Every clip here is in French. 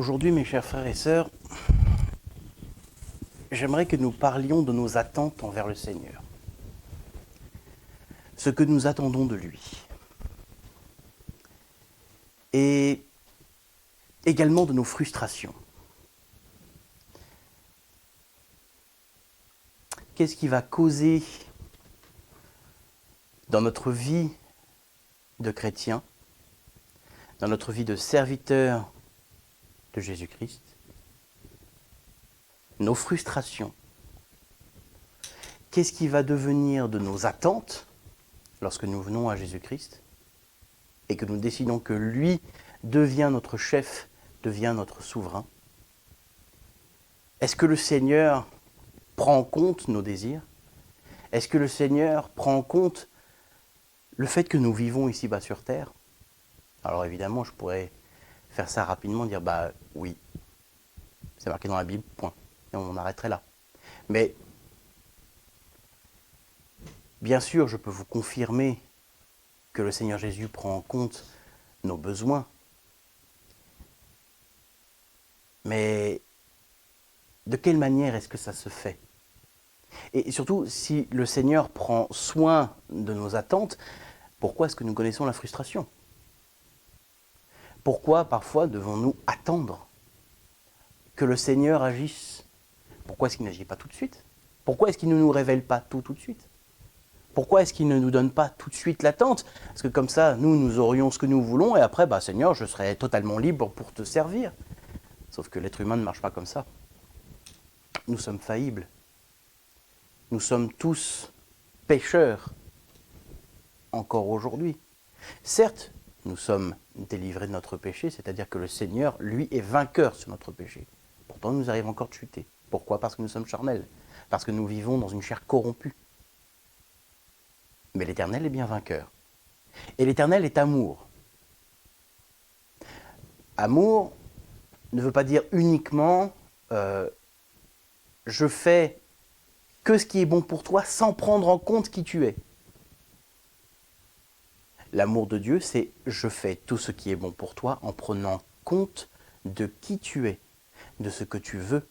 Aujourd'hui, mes chers frères et sœurs, j'aimerais que nous parlions de nos attentes envers le Seigneur. Ce que nous attendons de lui. Et également de nos frustrations. Qu'est-ce qui va causer dans notre vie de chrétien, dans notre vie de serviteur de Jésus-Christ, nos frustrations? Qu'est-ce qui va devenir de nos attentes lorsque nous venons à Jésus-Christ et que nous décidons que lui devient notre chef, devient notre souverain? Est-ce que le Seigneur prend en compte nos désirs? Est-ce que le Seigneur prend en compte le fait que nous vivons ici-bas sur terre? Alors évidemment, je pourrais faire ça rapidement, dire oui, c'est marqué dans la Bible, point. Et on arrêterait là. Mais bien sûr, je peux vous confirmer que le Seigneur Jésus prend en compte nos besoins. Mais de quelle manière est-ce que ça se fait? Et surtout, si le Seigneur prend soin de nos attentes, pourquoi est-ce que nous connaissons la frustration? Pourquoi parfois devons-nous attendre que le Seigneur agisse? Pourquoi est-ce qu'il n'agit pas tout de suite? Pourquoi est-ce qu'il ne nous révèle pas tout de suite? Pourquoi est-ce qu'il ne nous donne pas tout de suite l'attente? Parce que comme ça, nous aurions ce que nous voulons et après, Seigneur, je serai totalement libre pour te servir. Sauf que l'être humain ne marche pas comme ça. Nous sommes faillibles. Nous sommes tous pécheurs, encore aujourd'hui. Certes, nous sommes délivrés de notre péché, c'est-à-dire que le Seigneur, lui, est vainqueur sur notre péché. Pourtant, nous arrivons encore de chuter. Pourquoi? Parce que nous sommes charnels. Parce que nous vivons dans une chair corrompue. Mais l'Éternel est bien vainqueur. Et l'Éternel est amour. Amour ne veut pas dire uniquement je fais que ce qui est bon pour toi sans prendre en compte qui tu es. L'amour de Dieu, c'est je fais tout ce qui est bon pour toi en prenant compte de qui tu es, de ce que tu veux.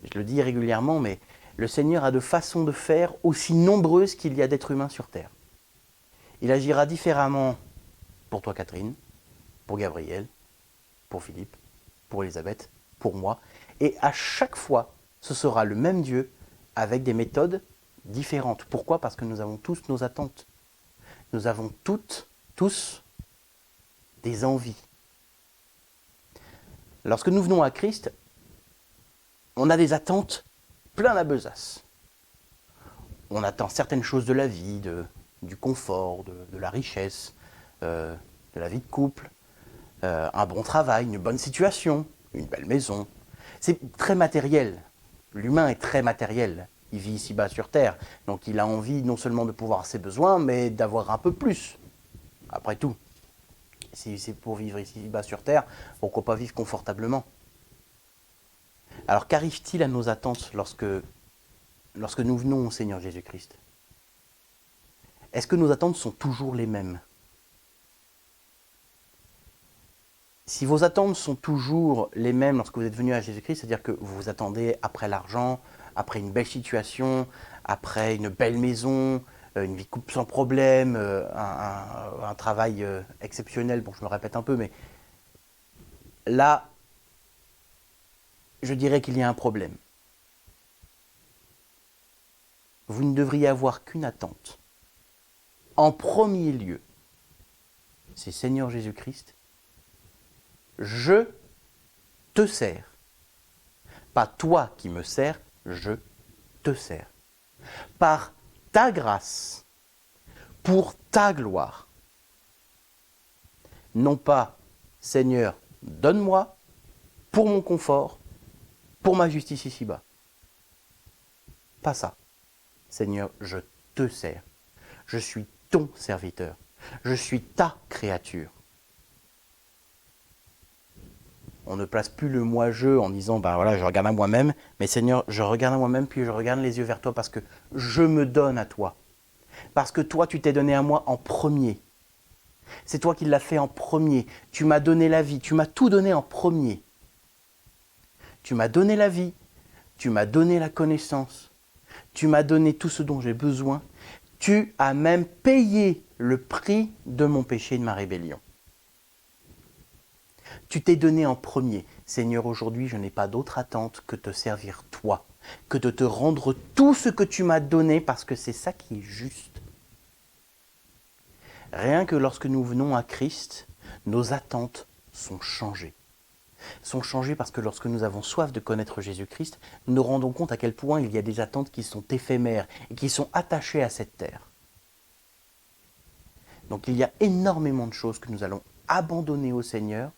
Je le dis régulièrement, mais le Seigneur a de façons de faire aussi nombreuses qu'il y a d'êtres humains sur terre. Il agira différemment pour toi, Catherine, pour Gabriel, pour Philippe, pour Elisabeth, pour moi. Et à chaque fois, ce sera le même Dieu avec des méthodes différentes. Pourquoi? Parce que nous avons tous nos attentes. Nous avons tous, des envies. Lorsque nous venons à Christ, on a des attentes plein la besace. On attend certaines choses de la vie, du confort, de la richesse, de la vie de couple, un bon travail, une bonne situation, une belle maison. C'est très matériel. L'humain est très matériel. Il vit ici-bas sur Terre. Donc il a envie non seulement de pouvoir ses besoins, mais d'avoir un peu plus. Après tout, si c'est pour vivre ici-bas sur Terre, pourquoi pas vivre confortablement? Alors qu'arrive-t-il à nos attentes lorsque nous venons au Seigneur Jésus-Christ? Est-ce que nos attentes sont toujours les mêmes? Si vos attentes sont toujours les mêmes lorsque vous êtes venu à Jésus-Christ, c'est-à-dire que vous vous attendez après l'argent, après une belle situation, après une belle maison, une vie de couple sans problème, un travail exceptionnel, bon je me répète un peu, mais là, je dirais qu'il y a un problème. Vous ne devriez avoir qu'une attente. En premier lieu, c'est Seigneur Jésus-Christ, je te sers. Pas toi qui me sers, je te sers. Par ta grâce, pour ta gloire. Non pas, Seigneur, donne-moi pour mon confort, pour ma justice ici-bas. Pas ça. Seigneur, je te sers. Je suis ton serviteur. Je suis ta créature. On ne place plus le moi-je en disant, je regarde à moi-même, mais Seigneur, je regarde à moi-même, puis je regarde les yeux vers toi parce que je me donne à toi. Parce que toi, tu t'es donné à moi en premier. C'est toi qui l'as fait en premier. Tu m'as donné la vie, tu m'as tout donné en premier. Tu m'as donné la vie, tu m'as donné la connaissance, tu m'as donné tout ce dont j'ai besoin, tu as même payé le prix de mon péché et de ma rébellion. Tu t'es donné en premier. Seigneur, aujourd'hui, je n'ai pas d'autre attente que te servir toi, que de te rendre tout ce que tu m'as donné parce que c'est ça qui est juste. Rien que lorsque nous venons à Christ, nos attentes sont changées. Sont changées parce que lorsque nous avons soif de connaître Jésus-Christ, nous nous rendons compte à quel point il y a des attentes qui sont éphémères et qui sont attachées à cette terre. Donc il y a énormément de choses que nous allons abandonner au Seigneur,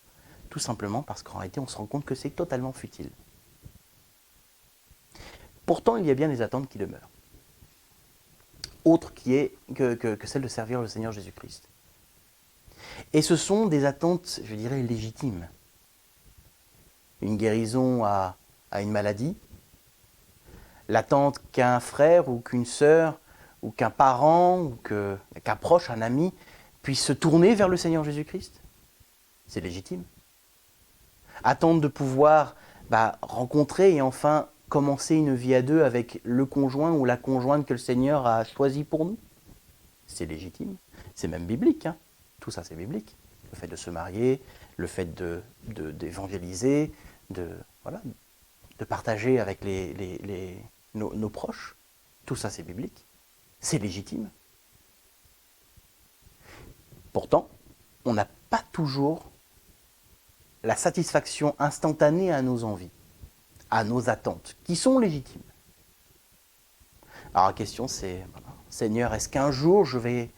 tout simplement parce qu'en réalité on se rend compte que c'est totalement futile. Pourtant il y a bien des attentes qui demeurent. Autre que celle de servir le Seigneur Jésus-Christ. Et ce sont des attentes, je dirais, légitimes. Une guérison à une maladie, l'attente qu'un frère ou qu'une sœur ou qu'un parent ou qu'un proche, un ami, puisse se tourner vers le Seigneur Jésus-Christ, c'est légitime. Attendre de pouvoir rencontrer et enfin commencer une vie à deux avec le conjoint ou la conjointe que le Seigneur a choisi pour nous, c'est légitime. C'est même biblique, hein. Tout ça c'est biblique. Le fait de se marier, le fait d'évangéliser, de partager avec nos proches, tout ça c'est biblique. C'est légitime. Pourtant, on n'a pas toujours la satisfaction instantanée à nos envies, à nos attentes, qui sont légitimes. Alors la question c'est, Seigneur, est-ce qu'un jour je vais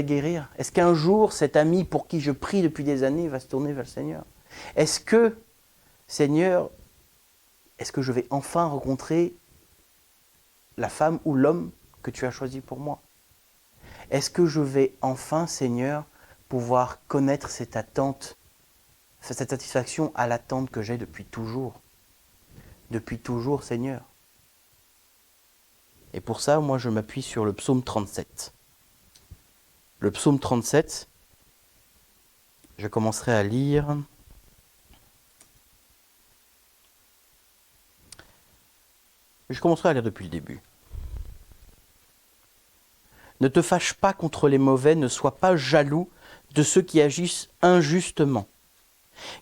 guérir? Est-ce qu'un jour cet ami pour qui je prie depuis des années va se tourner vers le Seigneur? Est-ce que, Seigneur, est-ce que je vais enfin rencontrer la femme ou l'homme que tu as choisi pour moi? Est-ce que je vais enfin, Seigneur, pouvoir connaître cette attente, cette satisfaction à l'attente que j'ai depuis toujours? Depuis toujours, Seigneur. Et pour ça, moi, je m'appuie sur le psaume 37. Le psaume 37, je commencerai à lire. Je commencerai à lire depuis le début. Ne te fâche pas contre les mauvais, ne sois pas jaloux de ceux qui agissent injustement,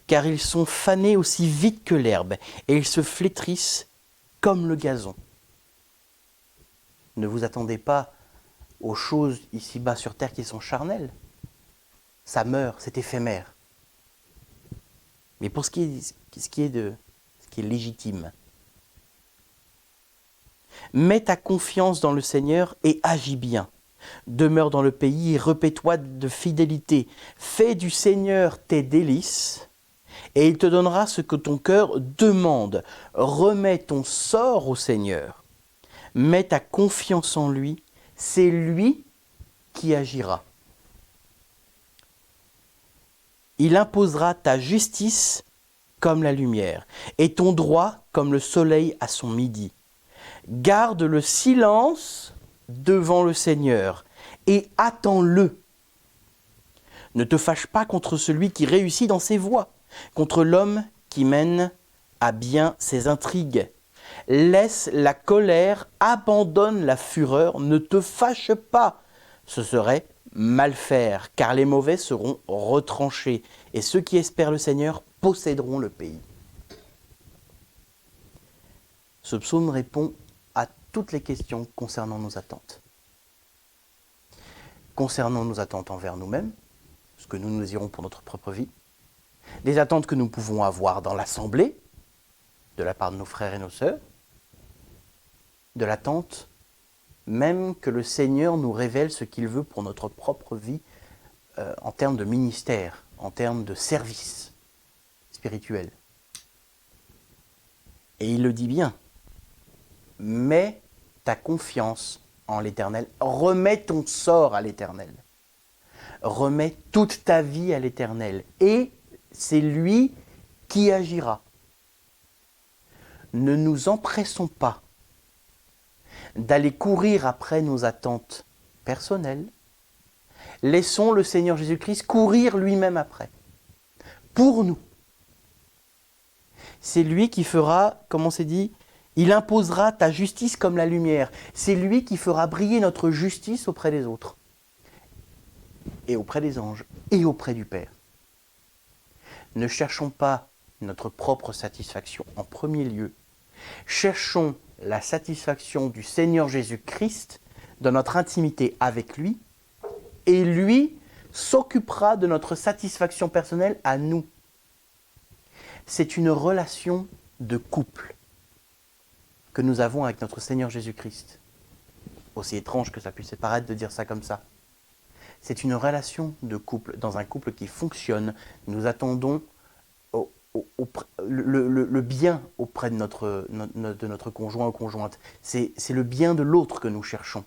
car ils sont fanés aussi vite que l'herbe, et ils se flétrissent comme le gazon. Ne vous attendez pas aux choses ici-bas sur terre qui sont charnelles. Ça meurt, c'est éphémère. Mais pour ce qui est légitime, mets ta confiance dans le Seigneur et agis bien. Demeure dans le pays et repais-toi de fidélité. Fais du Seigneur tes délices et il te donnera ce que ton cœur demande. Remets ton sort au Seigneur. Mets ta confiance en lui. C'est lui qui agira. Il imposera ta justice comme la lumière et ton droit comme le soleil à son midi. Garde le silence devant le Seigneur et attends-le. Ne te fâche pas contre celui qui réussit dans ses voies, contre l'homme qui mène à bien ses intrigues. Laisse la colère, abandonne la fureur, ne te fâche pas. Ce serait mal faire, car les mauvais seront retranchés, et ceux qui espèrent le Seigneur posséderont le pays. Ce psaume répond à toutes les questions concernant nos attentes. Concernant nos attentes envers nous-mêmes, ce que nous désirons pour notre propre vie, des attentes que nous pouvons avoir dans l'assemblée, de la part de nos frères et nos sœurs, de l'attente même que le Seigneur nous révèle ce qu'il veut pour notre propre vie en termes de ministère, en termes de service spirituel. Et il le dit bien, mets ta confiance en l'Éternel, remets ton sort à l'Éternel, remets toute ta vie à l'Éternel, et c'est lui qui agira. Ne nous empressons pas d'aller courir après nos attentes personnelles. Laissons le Seigneur Jésus-Christ courir lui-même après, pour nous. C'est lui qui fera, comme on s'est dit, il imposera ta justice comme la lumière. C'est lui qui fera briller notre justice auprès des autres, et auprès des anges, et auprès du Père. Ne cherchons pas notre propre satisfaction en premier lieu. Cherchons la satisfaction du Seigneur Jésus-Christ dans notre intimité avec lui, et lui s'occupera de notre satisfaction personnelle à nous. C'est une relation de couple que nous avons avec notre Seigneur Jésus-Christ. Aussi étrange que ça puisse paraître de dire ça comme ça. C'est une relation de couple. Dans un couple qui fonctionne, nous attendons le bien auprès de notre conjoint ou conjointe. C'est le bien de l'autre que nous cherchons.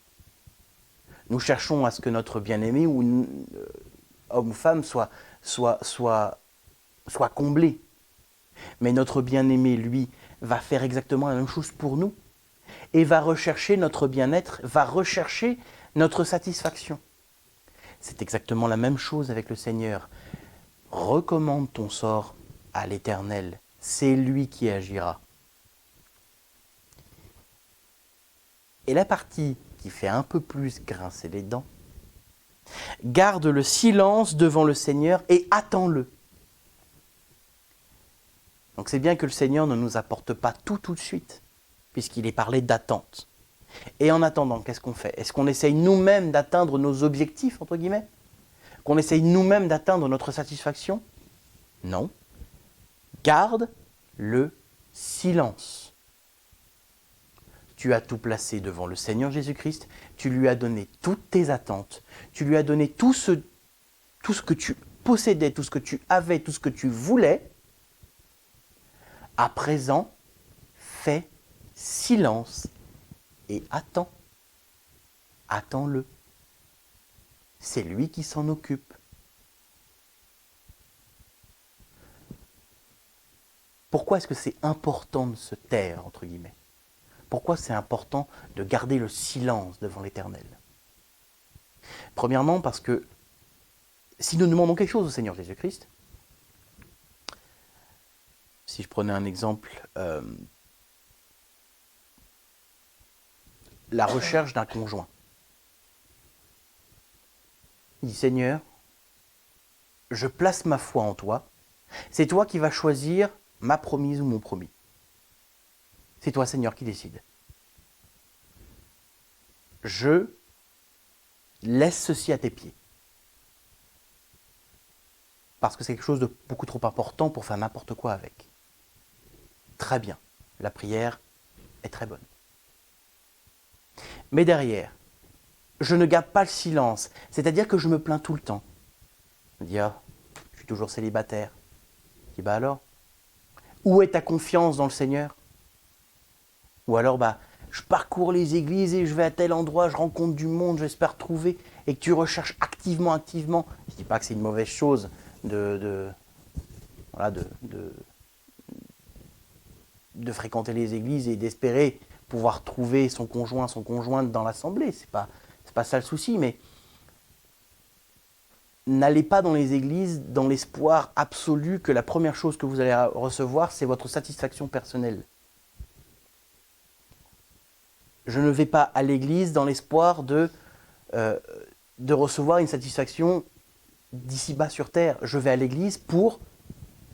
Nous cherchons à ce que notre bien-aimé, ou homme ou femme, soit comblé. Mais notre bien-aimé, lui, va faire exactement la même chose pour nous et va rechercher notre bien-être, va rechercher notre satisfaction. C'est exactement la même chose avec le Seigneur. Recommande ton sort à l'Éternel, c'est lui qui agira. Et la partie qui fait un peu plus grincer les dents, garde le silence devant le Seigneur et attends-le. Donc c'est bien que le Seigneur ne nous apporte pas tout de suite, puisqu'il est parlé d'attente. Et en attendant, qu'est-ce qu'on fait? Est-ce qu'on essaye nous-mêmes d'atteindre nos objectifs, entre guillemets? Qu'on essaye nous-mêmes d'atteindre notre satisfaction? Non. Garde le silence. Tu as tout placé devant le Seigneur Jésus-Christ, tu lui as donné toutes tes attentes, tu lui as donné tout ce que tu possédais, tout ce que tu avais, tout ce que tu voulais. À présent, fais silence et attends. Attends-le. C'est lui qui s'en occupe. Pourquoi est-ce que c'est important de se taire, entre guillemets? Pourquoi c'est important de garder le silence devant l'Éternel? Premièrement, parce que si nous demandons quelque chose au Seigneur Jésus-Christ, si je prenais un exemple, la recherche d'un conjoint. Il dit, Seigneur, je place ma foi en toi, c'est toi qui vas choisir ma promise ou mon promis. C'est toi, Seigneur, qui décide. Je laisse ceci à tes pieds. Parce que c'est quelque chose de beaucoup trop important pour faire n'importe quoi avec. Très bien, la prière est très bonne. Mais derrière, je ne garde pas le silence, c'est-à-dire que je me plains tout le temps. Je me dis, ah, je suis toujours célibataire. Je dis, bah alors, où est ta confiance dans le Seigneur? Ou alors, je parcours les églises et je vais à tel endroit, je rencontre du monde, j'espère trouver, et que tu recherches activement. Je ne dis pas que c'est une mauvaise chose de fréquenter les églises et d'espérer pouvoir trouver son conjoint, son conjointe dans l'assemblée. C'est pas ça le souci, mais n'allez pas dans les églises dans l'espoir absolu que la première chose que vous allez recevoir, c'est votre satisfaction personnelle. Je ne vais pas à l'église dans l'espoir de recevoir une satisfaction d'ici-bas sur terre. Je vais à l'église pour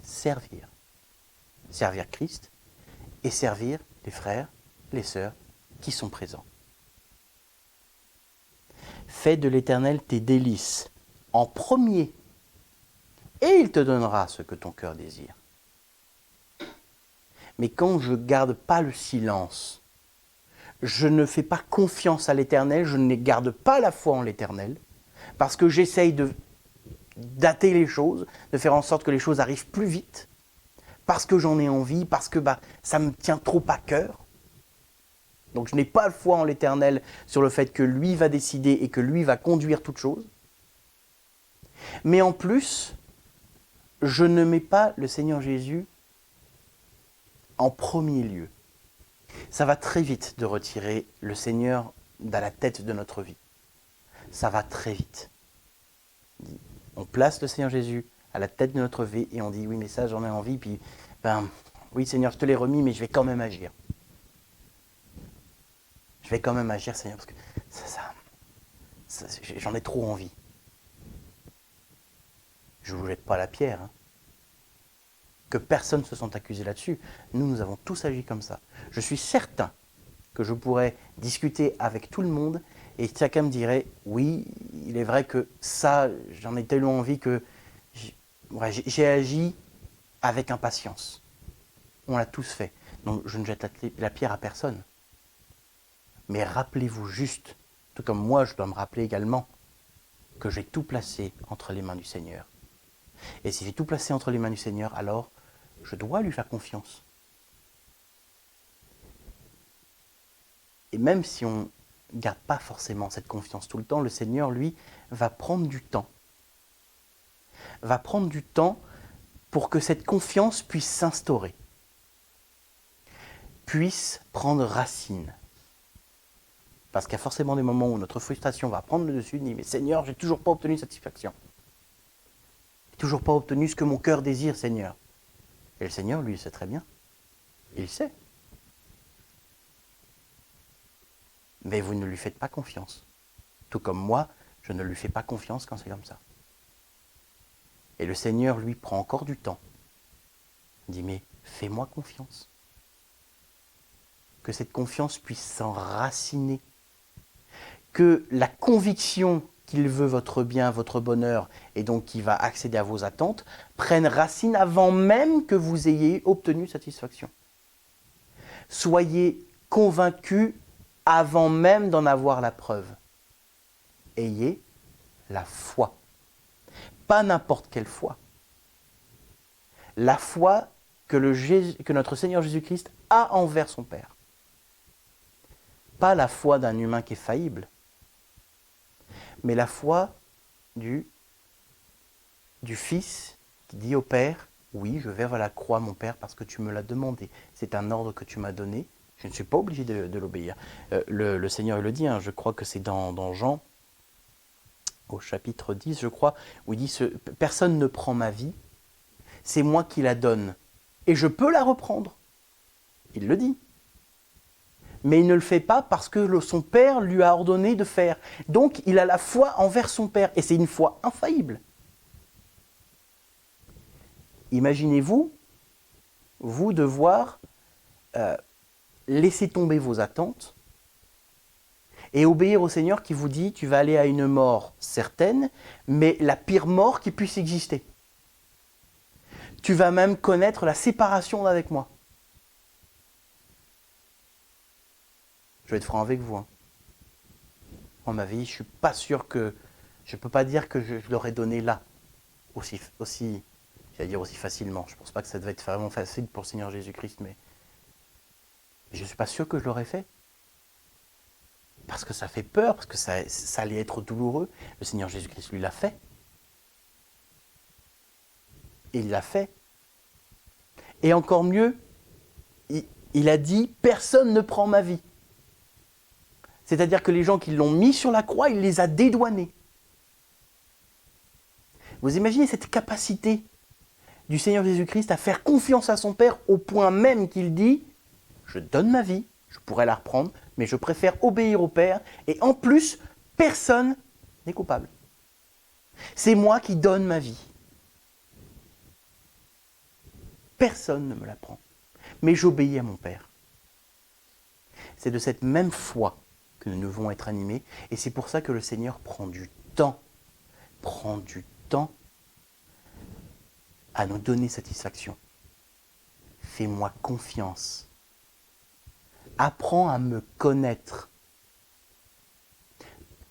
servir. Servir Christ et servir les frères, les sœurs qui sont présents. Fais de l'Éternel tes délices en premier, et il te donnera ce que ton cœur désire. Mais quand je ne garde pas le silence, je ne fais pas confiance à l'Éternel, je ne garde pas la foi en l'Éternel, parce que j'essaye de dater les choses, de faire en sorte que les choses arrivent plus vite, parce que j'en ai envie, parce que ça me tient trop à cœur. Donc je n'ai pas de foi en l'Éternel sur le fait que lui va décider et que lui va conduire toute chose. Mais en plus, je ne mets pas le Seigneur Jésus en premier lieu. Ça va très vite de retirer le Seigneur à la tête de notre vie. Ça va très vite. On place le Seigneur Jésus à la tête de notre vie et on dit oui mais ça j'en ai envie, puis Oui, Seigneur, je te l'ai remis, mais je vais quand même agir. Je vais quand même agir, Seigneur, parce que j'en ai trop envie. Je ne vous jette pas la pierre. Hein. Que personne ne se sente accusé là-dessus. Nous avons tous agi comme ça. Je suis certain que je pourrais discuter avec tout le monde et chacun me dirait, oui, il est vrai que ça, j'en ai tellement envie que j'ai agi avec impatience. On l'a tous fait. Donc je ne jette la pierre à personne. Mais rappelez-vous juste, tout comme moi je dois me rappeler également, que j'ai tout placé entre les mains du Seigneur. Et si j'ai tout placé entre les mains du Seigneur, alors je dois lui faire confiance. Et même si on ne garde pas forcément cette confiance tout le temps, le Seigneur, lui, va prendre du temps. Va prendre du temps pour que cette confiance puisse s'instaurer, puisse prendre racine. Parce qu'il y a forcément des moments où notre frustration va prendre le dessus, et dit, mais Seigneur, j'ai toujours pas obtenu satisfaction. J'ai toujours pas obtenu ce que mon cœur désire, Seigneur. Et le Seigneur, lui, il sait très bien. Il sait. Mais vous ne lui faites pas confiance. Tout comme moi, je ne lui fais pas confiance quand c'est comme ça. Et le Seigneur, lui, prend encore du temps. Il dit, mais fais-moi confiance. Que cette confiance puisse s'enraciner. Que la conviction qu'il veut votre bien, votre bonheur, et donc qu'il va accéder à vos attentes, prenne racine avant même que vous ayez obtenu satisfaction. Soyez convaincus avant même d'en avoir la preuve. Ayez la foi. Pas n'importe quelle foi. La foi que notre Seigneur Jésus-Christ a envers son Père. Pas la foi d'un humain qui est faillible, mais la foi du Fils qui dit au Père, oui, je vais à la croix, mon Père, parce que tu me l'as demandé. C'est un ordre que tu m'as donné. Je ne suis pas obligé de l'obéir. Le Seigneur le dit, hein, je crois que c'est dans Jean, au chapitre 10, je crois, où il dit « Personne ne prend ma vie, c'est moi qui la donne. Et je peux la reprendre. » Il le dit. Mais il ne le fait pas parce que son Père lui a ordonné de faire. Donc il a la foi envers son Père. Et c'est une foi infaillible. Imaginez-vous, vous devoir laisser tomber vos attentes et obéir au Seigneur qui vous dit, tu vas aller à une mort certaine, mais la pire mort qui puisse exister. Tu vas même connaître la séparation avec moi. Je vais être franc avec vous. Hein. Moi, ma vie, je ne suis pas sûr que... Je ne peux pas dire que je l'aurais donné là, aussi j'allais dire aussi facilement. Je ne pense pas que ça devait être vraiment facile pour le Seigneur Jésus-Christ, mais je ne suis pas sûr que je l'aurais fait. Parce que ça fait peur, parce que ça allait être douloureux. Le Seigneur Jésus-Christ, lui, l'a fait. Et il l'a fait. Et encore mieux, il a dit, personne ne prend ma vie. C'est-à-dire que les gens qui l'ont mis sur la croix, il les a dédouanés. Vous imaginez cette capacité du Seigneur Jésus-Christ à faire confiance à son Père au point même qu'il dit « Je donne ma vie, je pourrais la reprendre, mais je préfère obéir au Père et en plus, personne n'est coupable. C'est moi qui donne ma vie. Personne ne me la prend, mais j'obéis à mon Père. » C'est de cette même foi que nous devons être animés et c'est pour ça que le Seigneur prend du temps à nous donner satisfaction. Fais-moi confiance. Apprends à me connaître.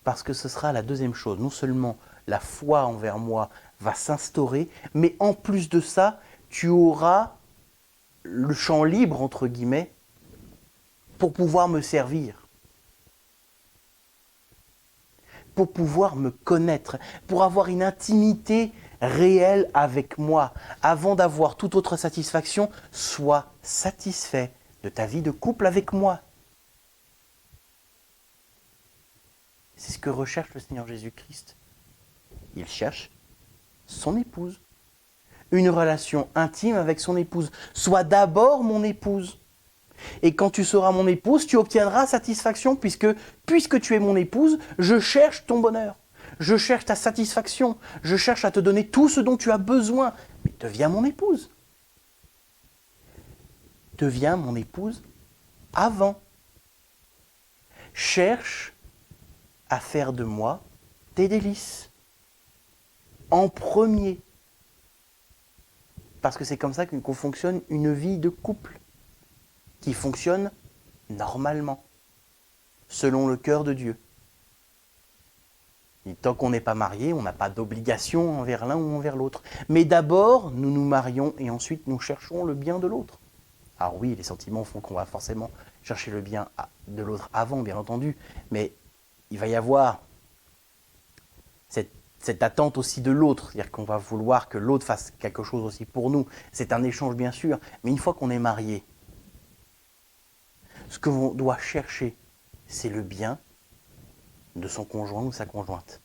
Parce que ce sera la deuxième chose. Non seulement la foi envers moi va s'instaurer, mais en plus de ça, tu auras le champ libre, entre guillemets, pour pouvoir me servir. Pour pouvoir me connaître, pour avoir une intimité réelle avec moi. Avant d'avoir toute autre satisfaction, sois satisfait de ta vie de couple avec moi. C'est ce que recherche le Seigneur Jésus-Christ. Il cherche son épouse. une relation intime avec son épouse. Sois d'abord mon épouse. Et quand tu seras mon épouse, tu obtiendras satisfaction puisque tu es mon épouse, je cherche ton bonheur. Je cherche ta satisfaction. Je cherche à te donner tout ce dont tu as besoin. Mais deviens mon épouse. Deviens mon épouse avant. Cherche à faire de moi tes délices. En premier. Parce que c'est comme ça qu'on fonctionne une vie de couple. Qui fonctionne normalement. Selon le cœur de Dieu. Et tant qu'on n'est pas marié, on n'a pas d'obligation envers l'un ou envers l'autre. Mais d'abord, nous nous marions et ensuite nous cherchons le bien de l'autre. Alors oui, les sentiments font qu'on va forcément chercher le bien de l'autre avant, bien entendu. Mais il va y avoir cette attente aussi de l'autre. C'est-à-dire qu'on va vouloir que l'autre fasse quelque chose aussi pour nous. C'est un échange, bien sûr. Mais une fois qu'on est marié, ce que l'on doit chercher, c'est le bien de son conjoint ou sa conjointe.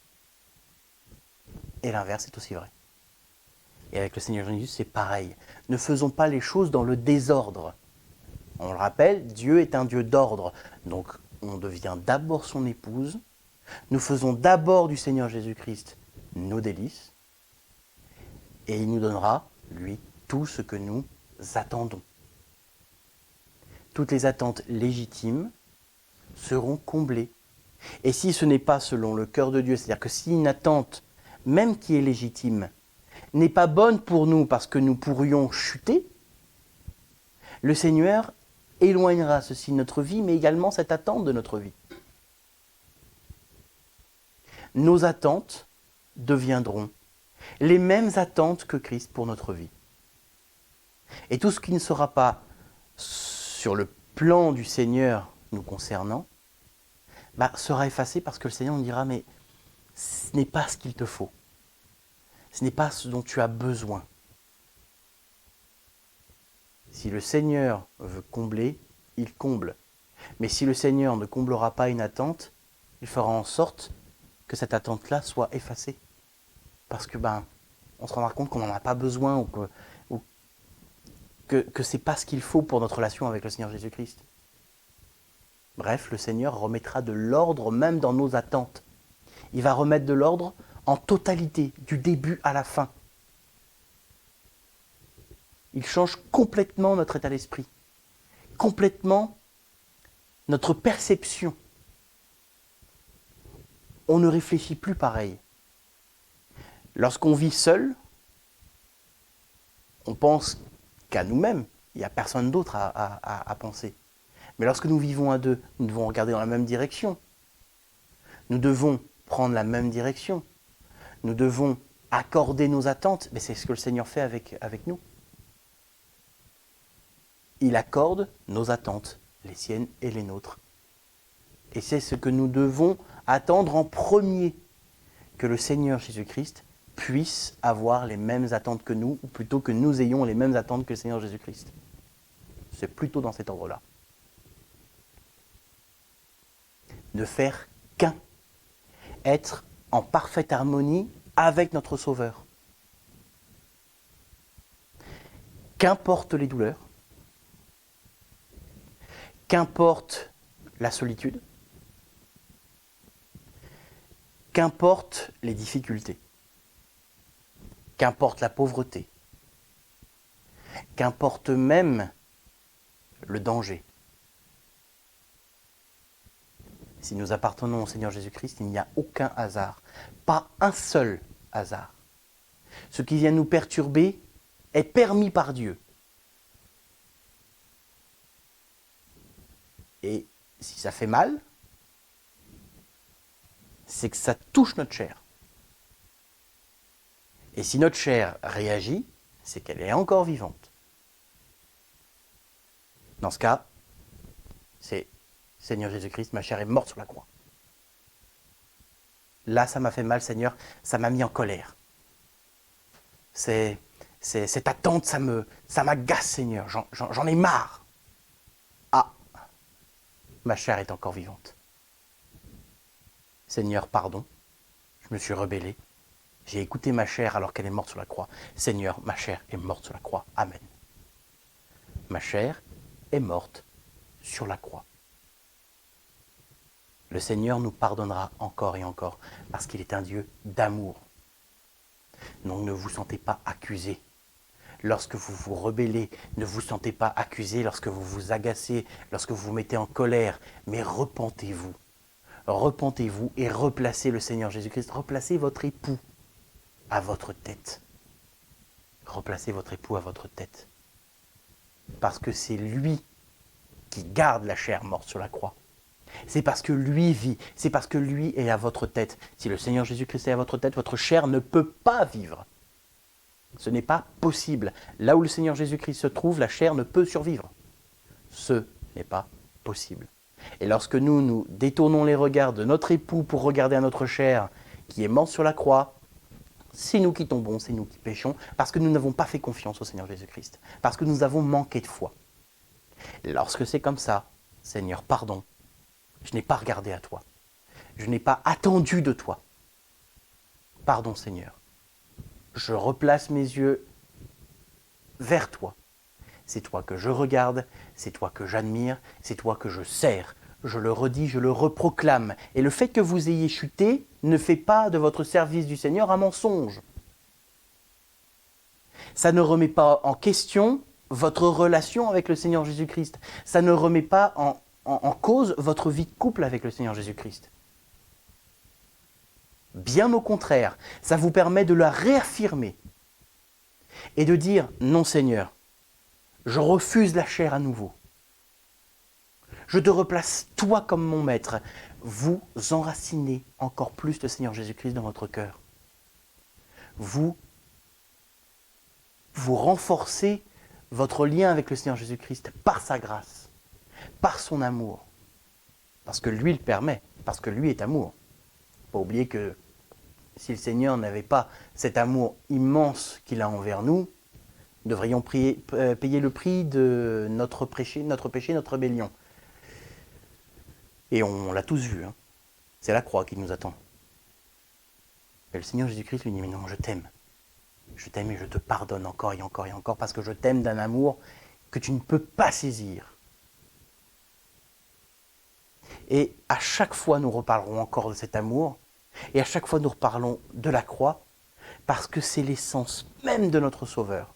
Et l'inverse est aussi vrai. Et avec le Seigneur Jésus, c'est pareil. Ne faisons pas les choses dans le désordre. On le rappelle, Dieu est un Dieu d'ordre. Donc, on devient d'abord son épouse. Nous faisons d'abord du Seigneur Jésus-Christ nos délices. Et il nous donnera, lui, tout ce que nous attendons. Toutes les attentes légitimes seront comblées. Et si ce n'est pas selon le cœur de Dieu, c'est-à-dire que si une attente, même qui est légitime, n'est pas bonne pour nous parce que nous pourrions chuter, le Seigneur éloignera ceci de notre vie, mais également cette attente de notre vie. Nos attentes deviendront les mêmes attentes que Christ pour notre vie. Et tout ce qui ne sera pas sur le plan du Seigneur nous concernant, sera effacé parce que le Seigneur nous dira, mais ce n'est pas ce qu'il te faut. Ce n'est pas ce dont tu as besoin. Si le Seigneur veut combler, il comble. Mais si le Seigneur ne comblera pas une attente, il fera en sorte que cette attente-là soit effacée. Parce que on se rendra compte qu'on n'en a pas besoin ou que ce n'est pas ce qu'il faut pour notre relation avec le Seigneur Jésus-Christ. Bref, le Seigneur remettra de l'ordre même dans nos attentes. Il va remettre de l'ordre en totalité, du début à la fin. Il change complètement notre état d'esprit, complètement notre perception. On ne réfléchit plus pareil. Lorsqu'on vit seul, on pense qu'à nous-mêmes. Il n'y a personne d'autre à penser. Mais lorsque nous vivons à deux, nous devons regarder dans la même direction. Nous devons prendre la même direction. Nous devons accorder nos attentes. Mais c'est ce que le Seigneur fait avec nous. Il accorde nos attentes, les siennes et les nôtres. Et c'est ce que nous devons attendre en premier, que le Seigneur Jésus-Christ puisse avoir les mêmes attentes que nous, ou plutôt que nous ayons les mêmes attentes que le Seigneur Jésus-Christ. C'est plutôt dans cet ordre-là. Ne faire qu'un. Être en parfaite harmonie avec notre Sauveur. Qu'importe les douleurs, qu'importe la solitude, qu'importe les difficultés, qu'importe la pauvreté, qu'importe même le danger. Si nous appartenons au Seigneur Jésus-Christ, il n'y a aucun hasard, pas un seul hasard. Ce qui vient nous perturber est permis par Dieu. Et si ça fait mal, c'est que ça touche notre chair. Et si notre chair réagit, c'est qu'elle est encore vivante. Dans ce cas, c'est Seigneur Jésus-Christ, ma chair est morte sur la croix. Là, ça m'a fait mal, Seigneur, ça m'a mis en colère. Cette attente, ça m'agace, Seigneur, j'en ai marre. Ah, ma chair est encore vivante. Seigneur, pardon, je me suis rebellé, J'ai écouté ma chair alors qu'elle est morte sur la croix. Seigneur, ma chair est morte sur la croix. Amen. Ma chair est morte sur la croix. Le Seigneur nous pardonnera encore et encore parce qu'il est un Dieu d'amour. Donc ne vous sentez pas accusé. Lorsque vous vous rebellez, ne vous sentez pas accusé lorsque vous vous agacez, lorsque vous vous mettez en colère, mais repentez-vous. Repentez-vous et replacez le Seigneur Jésus-Christ. Replacez votre époux à votre tête. Replacez votre époux à votre tête. Parce que c'est lui qui garde la chair morte sur la croix. C'est parce que lui vit, c'est parce que lui est à votre tête. Si le Seigneur Jésus-Christ est à votre tête, votre chair ne peut pas vivre. Ce n'est pas possible. Là où le Seigneur Jésus-Christ se trouve, la chair ne peut survivre. Ce n'est pas possible. Et lorsque nous détournons les regards de notre époux pour regarder à notre chair qui est morte sur la croix, c'est nous qui tombons, c'est nous qui péchons, parce que nous n'avons pas fait confiance au Seigneur Jésus-Christ, parce que nous avons manqué de foi. Et lorsque c'est comme ça, Seigneur, pardon, je n'ai pas regardé à toi, je n'ai pas attendu de toi. Pardon Seigneur, je replace mes yeux vers toi. C'est toi que je regarde, c'est toi que j'admire, c'est toi que je sers. Je le redis, je le reproclame. Et le fait que vous ayez chuté ne fait pas de votre service du Seigneur un mensonge. Ça ne remet pas en question votre relation avec le Seigneur Jésus-Christ. Ça ne remet pas en cause votre vie de couple avec le Seigneur Jésus-Christ. Bien au contraire, ça vous permet de la réaffirmer et de dire « Non Seigneur, je refuse la chair à nouveau. Je te replace toi comme mon maître. » Vous enracinez encore plus le Seigneur Jésus-Christ dans votre cœur. Vous renforcez votre lien avec le Seigneur Jésus-Christ par sa grâce, par son amour. Parce que lui le permet, parce que lui est amour. Il ne faut pas oublier que si le Seigneur n'avait pas cet amour immense qu'il a envers nous, nous devrions payer le prix de notre péché, notre rébellion. Et on l'a tous vu, hein. C'est la croix qui nous attend. Et le Seigneur Jésus-Christ lui dit, mais non, je t'aime. Je t'aime et je te pardonne encore et encore et encore parce que je t'aime d'un amour que tu ne peux pas saisir. Et à chaque fois, nous reparlerons encore de cet amour. Et à chaque fois, nous reparlons de la croix parce que c'est l'essence même de notre Sauveur.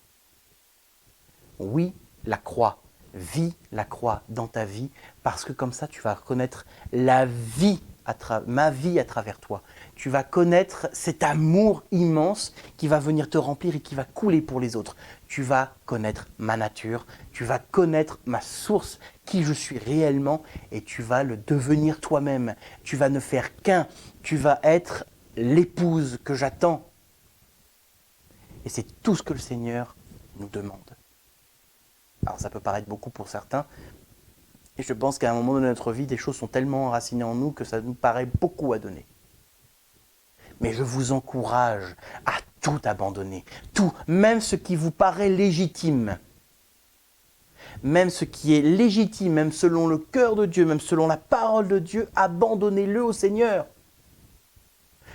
Oui, la croix. Vis la croix dans ta vie parce que comme ça, tu vas connaître la vie, ma vie à travers toi. Tu vas connaître cet amour immense qui va venir te remplir et qui va couler pour les autres. Tu vas connaître ma nature, tu vas connaître ma source, qui je suis réellement et tu vas le devenir toi-même. Tu vas ne faire qu'un, tu vas être l'épouse que j'attends. Et c'est tout ce que le Seigneur nous demande. Alors ça peut paraître beaucoup pour certains, et je pense qu'à un moment de notre vie, des choses sont tellement enracinées en nous que ça nous paraît beaucoup à donner. Mais je vous encourage à tout abandonner, tout, même ce qui vous paraît légitime. Même ce qui est légitime, même selon le cœur de Dieu, même selon la parole de Dieu, abandonnez-le au Seigneur.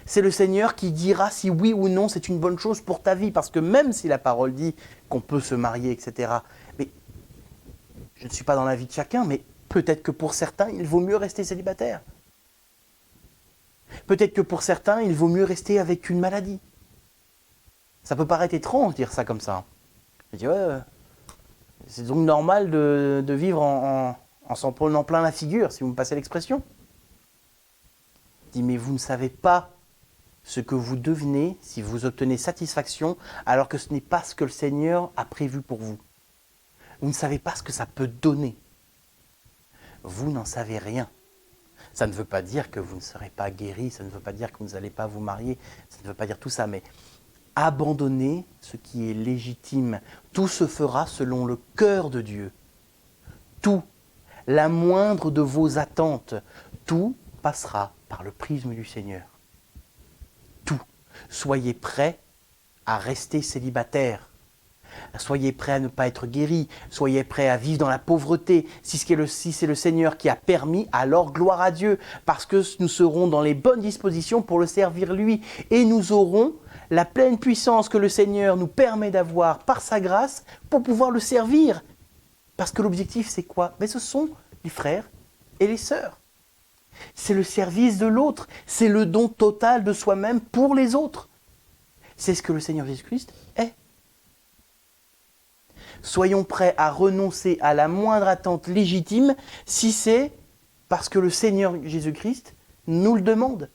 C'est le Seigneur qui dira si oui ou non c'est une bonne chose pour ta vie, parce que même si la parole dit qu'on peut se marier, etc., mais je ne suis pas dans la vie de chacun, mais peut-être que pour certains, il vaut mieux rester célibataire. Peut-être que pour certains, il vaut mieux rester avec une maladie. Ça peut paraître étrange de dire ça comme ça. Je dis, ouais, c'est donc normal de vivre en s'en prenant plein la figure, si vous me passez l'expression. Je dis, mais vous ne savez pas ce que vous devenez si vous obtenez satisfaction, alors que ce n'est pas ce que le Seigneur a prévu pour vous. Vous ne savez pas ce que ça peut donner. Vous n'en savez rien. Ça ne veut pas dire que vous ne serez pas guéri, ça ne veut pas dire que vous n'allez pas vous marier, ça ne veut pas dire tout ça, mais abandonnez ce qui est légitime. Tout se fera selon le cœur de Dieu. Tout, la moindre de vos attentes, tout passera par le prisme du Seigneur. Tout. Soyez prêts à rester célibataire. Soyez prêts à ne pas être guéris. Soyez prêts à vivre dans la pauvreté. Si c'est le Seigneur qui a permis, alors gloire à Dieu. Parce que nous serons dans les bonnes dispositions pour le servir lui. Et nous aurons la pleine puissance que le Seigneur nous permet d'avoir par sa grâce pour pouvoir le servir. Parce que l'objectif, c'est quoi? Mais ce sont les frères et les sœurs. C'est le service de l'autre, c'est le don total de soi-même pour les autres. C'est ce que le Seigneur Jésus-Christ est. Soyons prêts à renoncer à la moindre attente légitime si c'est parce que le Seigneur Jésus-Christ nous le demande.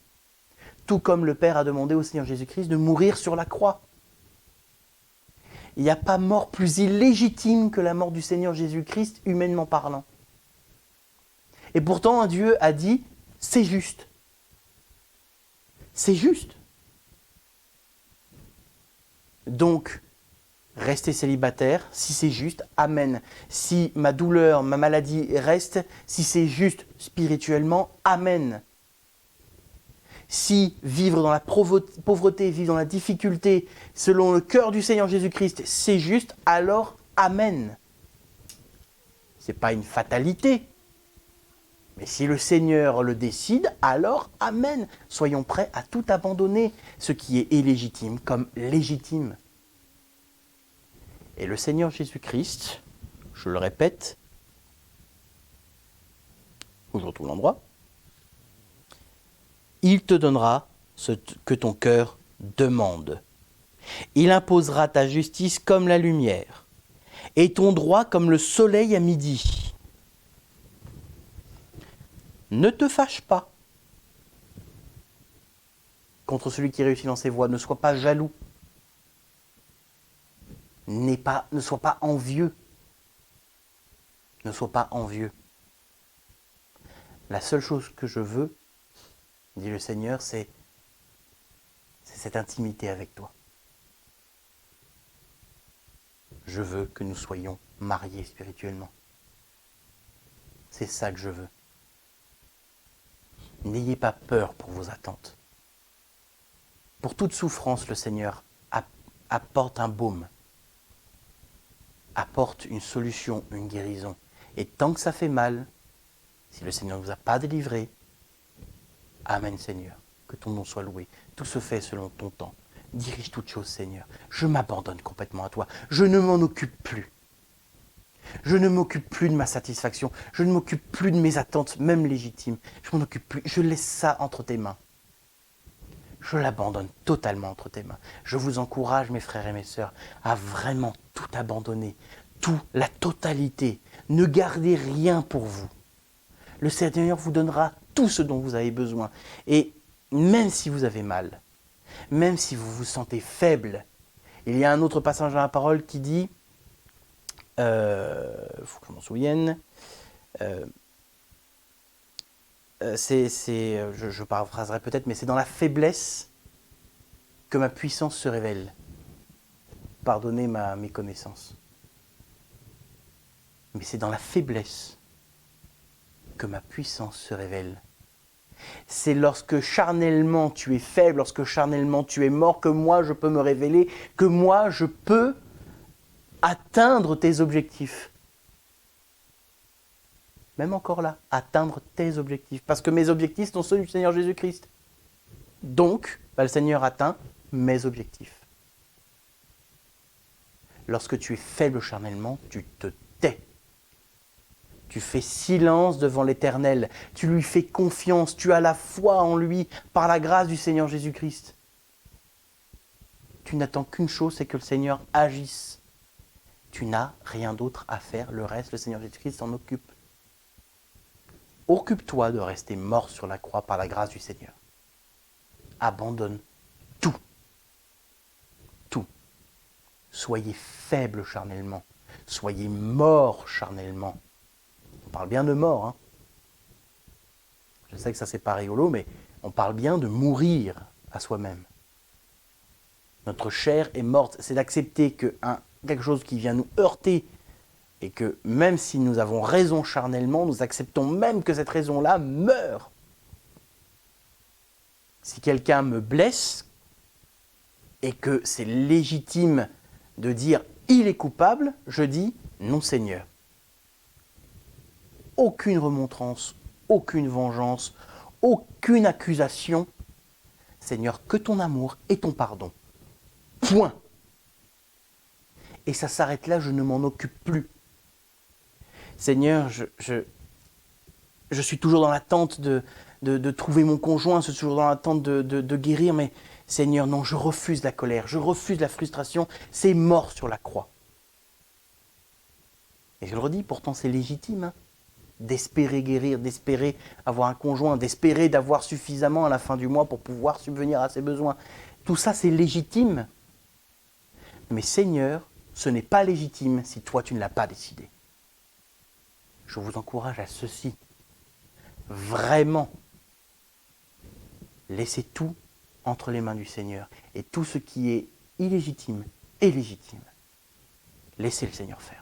Tout comme le Père a demandé au Seigneur Jésus-Christ de mourir sur la croix. Il n'y a pas mort plus illégitime que la mort du Seigneur Jésus-Christ, humainement parlant. Et pourtant, Dieu a dit, c'est juste. C'est juste. Donc, restez célibataire, si c'est juste, amen. Si ma douleur, ma maladie reste, si c'est juste spirituellement, amen. Si vivre dans la pauvreté, vivre dans la difficulté, selon le cœur du Seigneur Jésus-Christ, c'est juste, alors amen. Ce n'est pas une fatalité. Mais si le Seigneur le décide, alors amen. Soyons prêts à tout abandonner, ce qui est illégitime comme légitime. Et le Seigneur Jésus-Christ, je le répète, où je retrouve l'endroit, il te donnera ce que ton cœur demande. Il imposera ta justice comme la lumière, et ton droit comme le soleil à midi. Ne te fâche pas contre celui qui réussit dans ses voies. Ne sois pas jaloux. Ne sois pas envieux. Ne sois pas envieux. La seule chose que je veux, dit le Seigneur, c'est cette intimité avec toi. Je veux que nous soyons mariés spirituellement. C'est ça que je veux. N'ayez pas peur pour vos attentes. Pour toute souffrance, le Seigneur apporte un baume, apporte une solution, une guérison. Et tant que ça fait mal, si le Seigneur ne vous a pas délivré, amen Seigneur, que ton nom soit loué. Tout se fait selon ton temps. Dirige toutes choses, Seigneur. Je m'abandonne complètement à toi. Je ne m'en occupe plus. Je ne m'occupe plus de ma satisfaction. Je ne m'occupe plus de mes attentes, même légitimes. Je m'en occupe plus. Je laisse ça entre tes mains. Je l'abandonne totalement entre tes mains. Je vous encourage, mes frères et mes sœurs, à vraiment tout abandonner. Tout, la totalité. Ne gardez rien pour vous. Le Seigneur vous donnera tout ce dont vous avez besoin. Et même si vous avez mal, même si vous vous sentez faible, il y a un autre passage dans la parole qui dit, faut que je m'en souvienne, je paraphraserai peut-être, mais c'est dans la faiblesse que ma puissance se révèle. Pardonnez ma méconnaissance. Mais c'est dans la faiblesse que ma puissance se révèle. C'est lorsque charnellement tu es faible, lorsque charnellement tu es mort, que moi je peux me révéler, que moi je peux atteindre tes objectifs. Même encore là, atteindre tes objectifs. Parce que mes objectifs sont ceux du Seigneur Jésus-Christ. Donc, le Seigneur atteint mes objectifs. Lorsque tu es faible charnellement, tu te tais. Tu fais silence devant l'Éternel. Tu lui fais confiance. Tu as la foi en lui par la grâce du Seigneur Jésus-Christ. Tu n'attends qu'une chose, c'est que le Seigneur agisse. Tu n'as rien d'autre à faire. Le reste, le Seigneur Jésus-Christ s'en occupe. Occupe-toi de rester mort sur la croix par la grâce du Seigneur. Abandonne tout. Tout. Soyez faible charnellement. Soyez mort charnellement. On parle bien de mort. Hein. Je sais que ça c'est pas rigolo, mais on parle bien de mourir à soi-même. Notre chair est morte. C'est d'accepter que quelque chose qui vient nous heurter et que même si nous avons raison charnellement, nous acceptons même que cette raison-là meurt. Si quelqu'un me blesse et que c'est légitime de dire « il est coupable », je dis « non Seigneur ». Aucune remontrance, aucune vengeance, aucune accusation. Seigneur, que ton amour et ton pardon Point. Et ça s'arrête là, je ne m'en occupe plus. Seigneur, je suis toujours dans l'attente de trouver mon conjoint, je suis toujours dans l'attente de guérir, mais Seigneur, non, je refuse la colère, je refuse la frustration, c'est mort sur la croix. Et je le redis, pourtant c'est légitime, hein, d'espérer guérir, d'espérer avoir un conjoint, d'espérer d'avoir suffisamment à la fin du mois pour pouvoir subvenir à ses besoins. Tout ça c'est légitime. Mais Seigneur, ce n'est pas légitime si toi tu ne l'as pas décidé. Je vous encourage à ceci. Vraiment, laissez tout entre les mains du Seigneur. Et tout ce qui est illégitime est légitime. Laissez le Seigneur faire.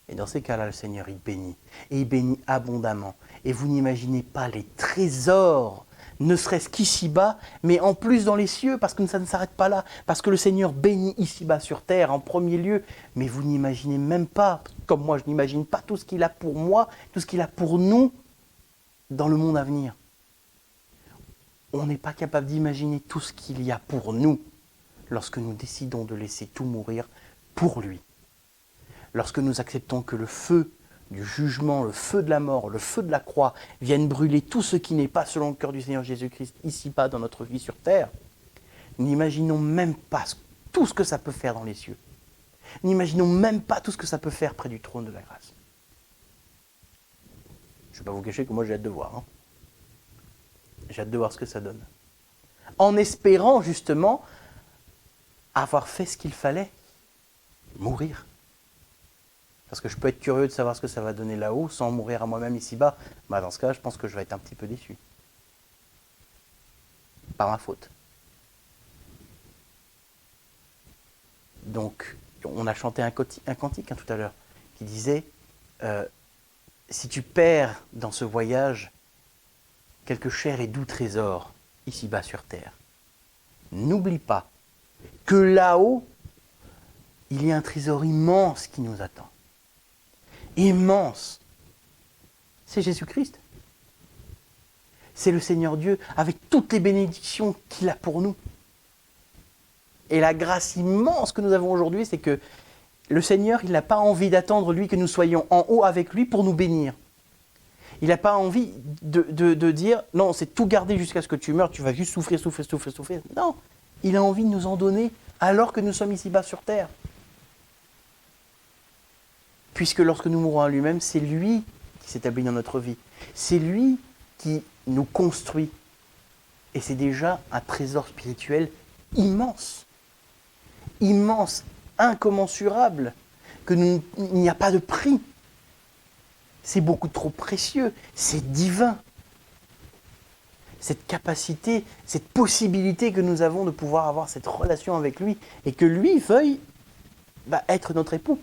Et dans ces cas-là, le Seigneur, il bénit. Et il bénit abondamment. Et vous n'imaginez pas les trésors, ne serait-ce qu'ici-bas, mais en plus dans les cieux, parce que ça ne s'arrête pas là. Parce que le Seigneur bénit ici-bas sur terre, en premier lieu. Mais vous n'imaginez même pas, comme moi je n'imagine pas, tout ce qu'il a pour moi, tout ce qu'il a pour nous dans le monde à venir. On n'est pas capable d'imaginer tout ce qu'il y a pour nous lorsque nous décidons de laisser tout mourir pour lui. Lorsque nous acceptons que le feu du jugement, le feu de la mort, le feu de la croix viennent brûler tout ce qui n'est pas selon le cœur du Seigneur Jésus-Christ ici-bas dans notre vie sur terre, n'imaginons même pas tout ce que ça peut faire dans les cieux. N'imaginons même pas tout ce que ça peut faire près du trône de la grâce. Je ne vais pas vous cacher que moi j'ai hâte de voir. J'ai hâte de voir ce que ça donne. En espérant justement avoir fait ce qu'il fallait, mourir. Parce que je peux être curieux de savoir ce que ça va donner là-haut sans mourir à moi-même ici-bas. Bah dans ce cas, je pense que je vais être un petit peu déçu. Par ma faute. Donc, on a chanté un cantique tout à l'heure qui disait si tu perds dans ce voyage quelque cher et doux trésor ici-bas sur terre, n'oublie pas que là-haut, il y a un trésor immense qui nous attend. Immense. C'est Jésus-Christ. C'est le Seigneur Dieu avec toutes les bénédictions qu'il a pour nous. Et la grâce immense que nous avons aujourd'hui, c'est que le Seigneur, il n'a pas envie d'attendre, lui, que nous soyons en haut avec lui pour nous bénir. Il n'a pas envie de dire, non, c'est tout garder jusqu'à ce que tu meurs, tu vas juste souffrir. Non, il a envie de nous en donner alors que nous sommes ici-bas sur terre. Puisque lorsque nous mourrons à lui-même, c'est lui qui s'établit dans notre vie. C'est lui qui nous construit. Et c'est déjà un trésor spirituel immense. Immense, incommensurable, il n'y a pas de prix. C'est beaucoup trop précieux, c'est divin. Cette capacité, cette possibilité que nous avons de pouvoir avoir cette relation avec lui et que lui veuille être notre époux.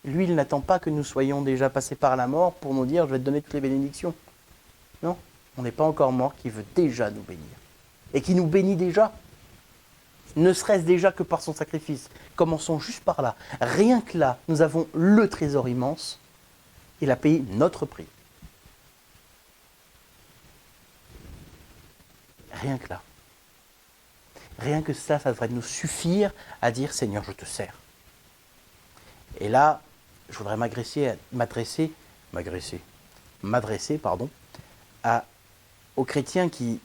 Lui, il n'attend pas que nous soyons déjà passés par la mort pour nous dire « je vais te donner toutes les bénédictions ». Non, on n'est pas encore mort, qui veut déjà nous bénir. Et qui nous bénit déjà. Ne serait-ce déjà que par son sacrifice. Commençons juste par là. Rien que là, nous avons le trésor immense. Il a payé notre prix. Rien que là. Rien que ça devrait nous suffire à dire « Seigneur, je te sers ». Et là, je voudrais m'adresser aux chrétiens qui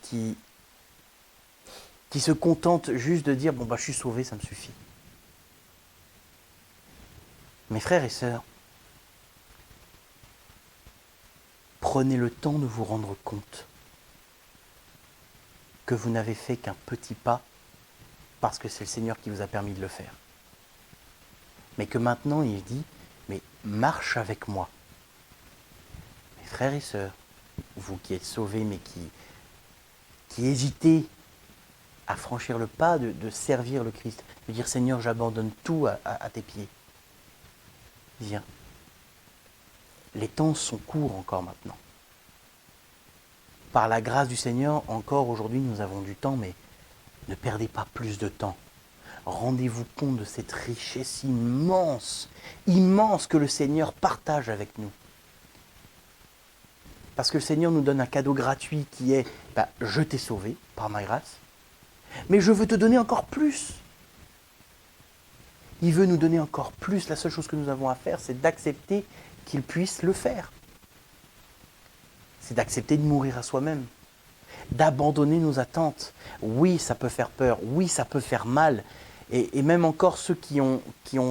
se contentent juste de dire « bon, je suis sauvé, ça me suffit ». Mes frères et sœurs, prenez le temps de vous rendre compte que vous n'avez fait qu'un petit pas parce que c'est le Seigneur qui vous a permis de le faire. Mais que maintenant, il dit « mais marche avec moi ». Mes frères et sœurs, vous qui êtes sauvés mais qui hésitez à franchir le pas de servir le Christ, de dire « Seigneur, j'abandonne tout à tes pieds ». Viens. Les temps sont courts encore maintenant. Par la grâce du Seigneur, encore aujourd'hui, nous avons du temps, mais ne perdez pas plus de temps. Rendez-vous compte de cette richesse immense, immense que le Seigneur partage avec nous. Parce que le Seigneur nous donne un cadeau gratuit qui est je t'ai sauvé par ma grâce, mais je veux te donner encore plus. Il veut nous donner encore plus. La seule chose que nous avons à faire, c'est d'accepter qu'il puisse le faire. C'est d'accepter de mourir à soi-même, d'abandonner nos attentes. Oui, ça peut faire peur, oui, ça peut faire mal. Et même encore ceux qui ont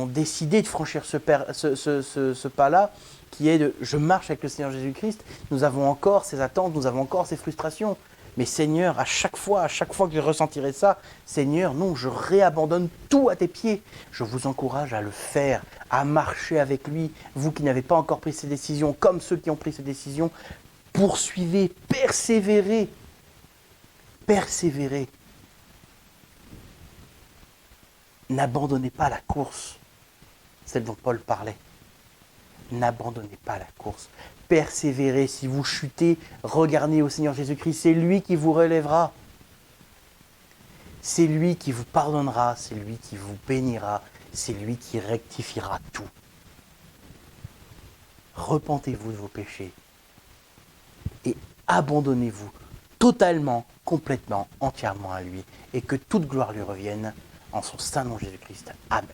décidé de franchir ce pas-là, qui est de « je marche avec le Seigneur Jésus-Christ », nous avons encore ces attentes, nous avons encore ces frustrations. Mais Seigneur, à chaque fois que je ressentirai ça, Seigneur, non, je réabandonne tout à tes pieds. Je vous encourage à le faire, à marcher avec lui. Vous qui n'avez pas encore pris ces décisions, comme ceux qui ont pris ces décisions, poursuivez, persévérez. Persévérez. N'abandonnez pas la course, celle dont Paul parlait. N'abandonnez pas la course. Persévérez. Si vous chutez, regardez au Seigneur Jésus-Christ. C'est lui qui vous relèvera. C'est lui qui vous pardonnera. C'est lui qui vous bénira. C'est lui qui rectifiera tout. Repentez-vous de vos péchés et abandonnez-vous totalement, complètement, entièrement à lui et que toute gloire lui revienne en son saint nom Jésus-Christ. Amen.